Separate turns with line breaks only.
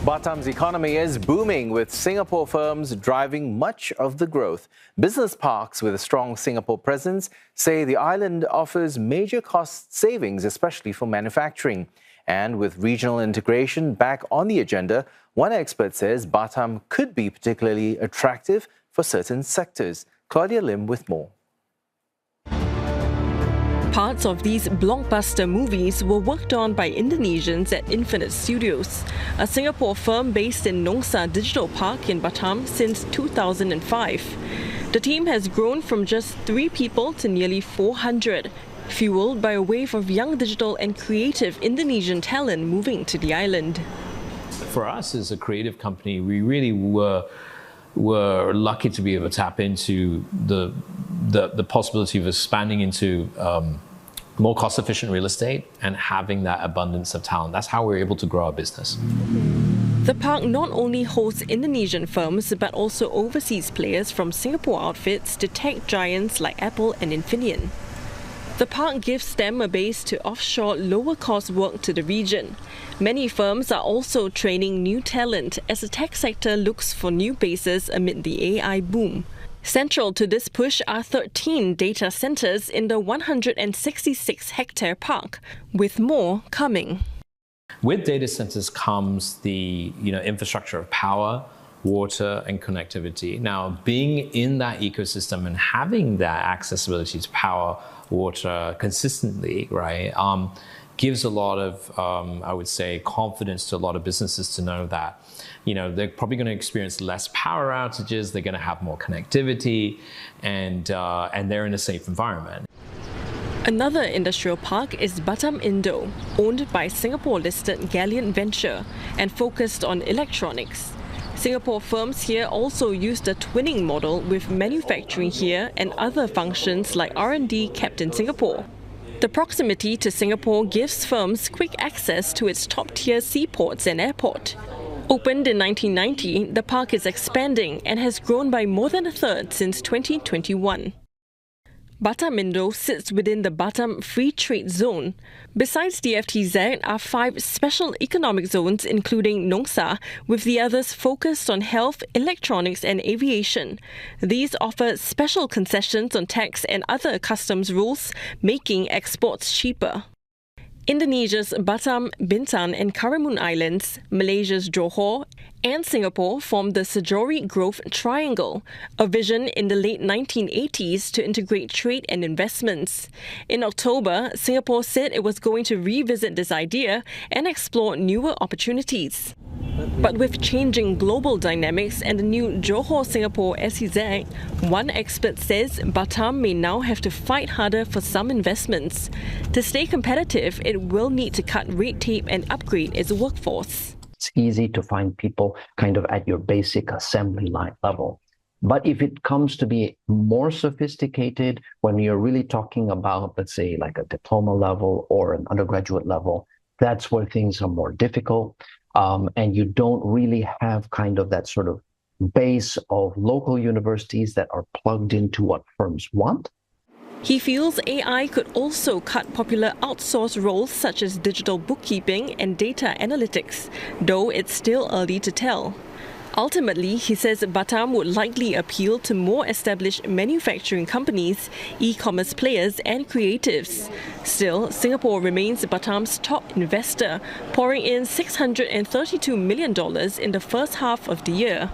Batam's economy is booming, with Singapore firms driving much of the growth. Business parks with a strong Singapore presence say the island offers major cost savings, especially for manufacturing. And with regional integration back on the agenda, one expert says Batam could be particularly attractive for certain sectors. Claudia Lim with more.
Parts of these blockbuster movies were worked on by Indonesians at Infinite Studios, a Singapore firm based in Nongsa Digital Park in Batam since 2005. The team has grown from just 3 people to nearly 400, fueled by a wave of young digital and creative Indonesian talent moving to the island.
For us as a creative company, we really were lucky to be able to tap into the possibility of expanding into more cost-efficient real estate and having that abundance of talent. That's how we're able to grow our business.
The park not only hosts Indonesian firms but also overseas players from Singapore outfits to tech giants like Apple and Infineon. The park gives them a base to offshore lower-cost work to the region. Many firms are also training new talent as the tech sector looks for new bases amid the AI boom. Central to this push are 13 data centers in the 166-hectare park, with more coming.
With data centers comes the infrastructure of power, water, and connectivity. Now, being in that ecosystem and having that accessibility to power, water consistently, right, gives a lot of, I would say, confidence to a lot of businesses to know that, they're probably going to experience less power outages, they're going to have more connectivity, and they're in a safe environment.
Another industrial park is Batam Indo, owned by Singapore-listed Galleon Venture and focused on electronics. Singapore firms here also use the twinning model, with manufacturing here and other functions like R&D kept in Singapore. The proximity to Singapore gives firms quick access to its top-tier seaports and airport. Opened in 1990, the park is expanding and has grown by more than a third since 2021. Batam Indo sits within the Batam Free Trade Zone. Besides the FTZ are 5 special economic zones, including Nongsa, with the others focused on health, electronics and aviation. These offer special concessions on tax and other customs rules, making exports cheaper. Indonesia's Batam, Bintan and Karimun Islands, Malaysia's Johor and Singapore form the Sejori Growth Triangle, a vision in the late 1980s to integrate trade and investments. In October, Singapore said it was going to revisit this idea and explore newer opportunities. But with changing global dynamics and the new Johor-Singapore SEZ, one expert says Batam may now have to fight harder for some investments. To stay competitive, it will need to cut red tape and upgrade its workforce.
It's easy to find people kind of at your basic assembly line level. But if it comes to be more sophisticated, when you're really talking about, let's say, like a diploma level or an undergraduate level, that's where things are more difficult. And you don't really have kind of that sort of base of local universities that are plugged into what firms want.
He feels AI could also cut popular outsourced roles such as digital bookkeeping and data analytics, though it's still early to tell. Ultimately, he says Batam would likely appeal to more established manufacturing companies, e-commerce players and creatives. Still, Singapore remains Batam's top investor, pouring in $632 million in the first half of the year.